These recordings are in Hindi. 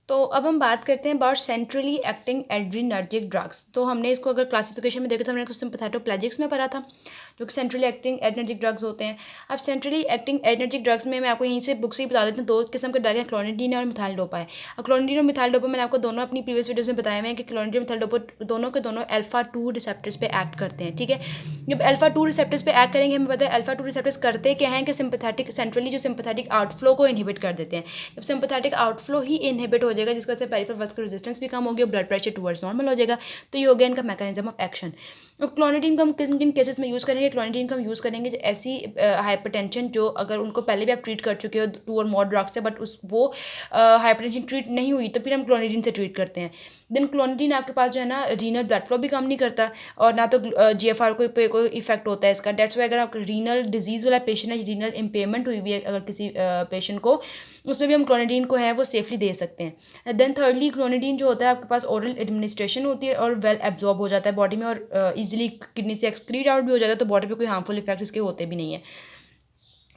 तो अब हम बात करते हैं about centrally acting adrenergic drugs. तो हमने इसको अगर क्लासिफिकेशन में देखें तो हमने इसको सिम्पैथेटोप्लेजिक्स में पढ़ा था, जो कि सेंट्रली एक्टिंग एड्रीनर्जिक ड्रग्स होते हैं। अब सेंट्रली एक्टिंग एड्रीनर्जिक ड्रग्स में मैं आपको यहीं से बुक से ही बता देती हूँ, दो किस्म के ड्रग हैं, क्लोनिडीन और मिथाइल डोपा है। और क्लोनिडीन और मिथाइल डोपा मैंने आपको दोनों अपनी प्रीवियस वीडियोस में बताए हुए हैं कि क्लोनिडीन और मिथाइल डोपा दोनों के दोनों अल्फा-2 रिसेप्टर्स पे एक्ट करते हैं, ठीक है। जब अल्फा-2 रिसेप्टर्स पे एक्ट करेंगे, हमें पता है अल्फा-2 रिसेप्टर्स करते क्या हैं कि सिंपैथेटिक सेंट्रली जो सिंपैथेटिक आउटफ्लो को इनहिबिट कर देते हैं। जब सिंपैथेटिक आउटफ्लो ही इनहिबिट हो जाएगा, जिसकी वजह से पेरिफेरल वास्कुलर रेजिस्टेंस भी कम होगी और ब्लड प्रेशर टुवर्ड्स नॉर्मल हो जाएगा, तो ये हो गया इनका मैकेनिज्म ऑफ एक्शन। अब क्लोनिडीन को हम किन किन केसेस में यूज़ करेंगे? क्लोनिडीन को हम यूज़ करेंगे ऐसी हाइपरटेंशन जो अगर उनको पहले भी आप ट्रीट कर चुके हो 2 और मोर ड्रग्स से, बट वो हाइपरटेंशन ट्रीट नहीं हुई, तो फिर हम क्लोनिडीन से ट्रीट करते हैं। देन क्लोनिडीन आपके पास जो है ना रीनल ब्लड फ्लो भी कम नहीं करता और ना तो जीएफआर को पे कोई इफेक्ट होता है इसका। डेट्स वाई अगर आप रीनल डिजीज़ वाला पेशेंट है, रीनल इम्पेयरमेंट हुई हुई है अगर किसी पेशेंट को, उसमें भी हम क्लोनिडीन को है वो सेफली दे सकते हैं। देन थर्डली क्लोनिडीन जो होता है आपके पास ओरल एडमिनिस्ट्रेशन होती है और वेल एब्जॉर्ब हो जाता है बॉडी में और ईजिली किडनी से एक्सक्रीट आउट भी हो जाता है, तो बॉडी पे कोई हार्मफुल इफेक्ट इसके होते भी नहीं है।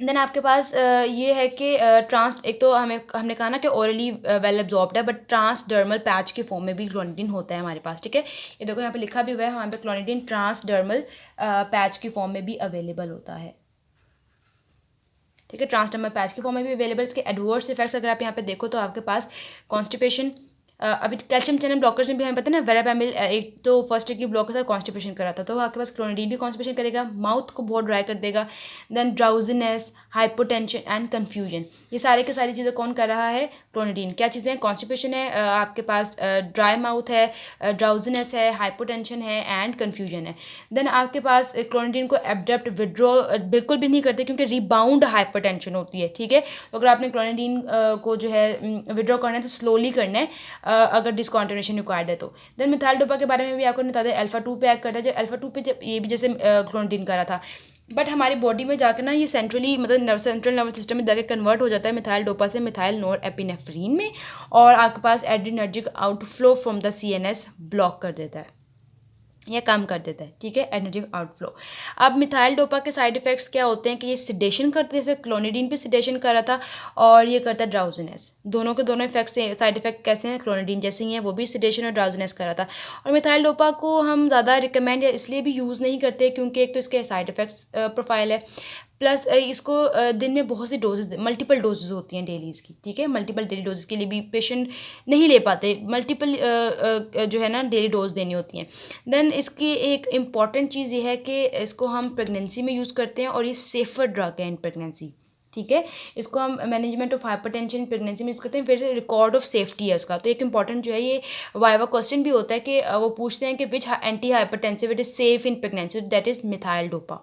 देन आपके पास ये है कि ट्रांस एक तो हमने कहा ना कि ओरली वेल एब्जॉर्ब्ड है, बट ट्रांसडर्मल पैच के फॉर्म में भी क्लोनिडीन होता है हमारे पास, ठीक है। ये देखो यहाँ पे लिखा भी हुआ है वहाँ पे क्लोनिडीन ट्रांसडर्मल पैच के फॉर्म में भी अवेलेबल होता है, ठीक है। ट्रांसडर्मल पैच के फॉर्म में भी अवेलेबल। इसके एडवर्स इफेक्ट्स अगर आप यहाँ पे देखो तो आपके पास कॉन्स्टिपेशन, अभी कैल्शियम चैनल ब्लॉकर्स में भी हमें पता है ना, वेरापेमिल एक तो फर्स्ट की ब्लॉकर था, कॉन्स्टिपेशन करा था, तो आपके पास क्लोनिडीन भी कॉन्स्टिपेशन करेगा, माउथ को बहुत ड्राई कर देगा। Then drowsiness, hypotension and confusion, ये सारे के सारी चीज़ें कौन कर रहा है? क्लोनिडीन। क्या चीज़ें हैं? कॉन्स्टिपेशन है, आपके पास ड्राई माउथ है, ड्राउजीनेस है, हाइपोटेंशन है एंड कन्फ्यूजन है। देन आपके पास क्लोनिडीन को एब्डप्ट विड्रॉ बिल्कुल भी नहीं करते क्योंकि रिबाउंड हाइपरटेंशन होती है, ठीक है। तो अगर आपने क्लोनिडीन को जो है विड्रॉ करना है तो स्लोली करना है अगर डिसकॉन्टिन्यूएशन रिक्वायर्ड है तो। देन मिथाइल डोपा के बारे में भी आपको बता दें, अल्फा-2 पे एक्ट करता है, जब अल्फा-2 पे जब ये भी जैसे क्लोनिडीन करा था, बट हमारी बॉडी में जाकर ना ये सेंट्रली मतलब सेंट्रल नर्वस सिस्टम में जाकर कन्वर्ट हो जाता है मिथाइल डोपा से मिथाइल नोर एपिनेफ्रीन में, और आपके पास adrenergic outflow from the CNS block कर देता है या कम कर देता है, ठीक है, एनर्जिक आउटफ्लो। अब मिथाइल डोपा के साइड इफ़ेक्ट्स क्या होते हैं कि ये सिडेशन करते हैं, जैसे क्लोनिडीन पे सिडेशन करा था और ये करता है ड्राउजीनेस। दोनों के दोनों इफेक्ट्स साइड इफेक्ट कैसे हैं? क्लोनिडीन जैसे ही हैं, वो भी सिडेशन और ड्राउजीनेस करा था। और मिथाइल डोपा को हम ज़्यादा रिकमेंड या इसलिए भी यूज़ नहीं करते क्योंकि एक तो इसके साइड इफेक्ट्स प्रोफाइल है, प्लस इसको दिन में बहुत सी डोजेज, मल्टीपल डोजेज होती हैं डेली इसकी, ठीक है। मल्टीपल डेली डोजेज के लिए भी पेशेंट नहीं ले पाते, मल्टीपल जो है ना डेली डोज देनी होती हैं। देन इसकी एक इम्पॉर्टेंट चीज़ ये है कि इसको हम प्रेगनेंसी में यूज़ करते हैं और ये सेफर ड्रग है इन प्रेगनेंसी, ठीक है। इसको हम मैनेजमेंट ऑफ हाइपरटेंशन प्रेगनेंसी में यूज़ करते हैं, फिर से रिकॉर्ड ऑफ सेफ्टी है उसका। तो एक इंपॉर्टेंट जो है ये वाइवा क्वेश्चन भी होता है कि वो पूछते हैं कि which anti hypertensive it is safe in pregnancy, that is methyl dopa.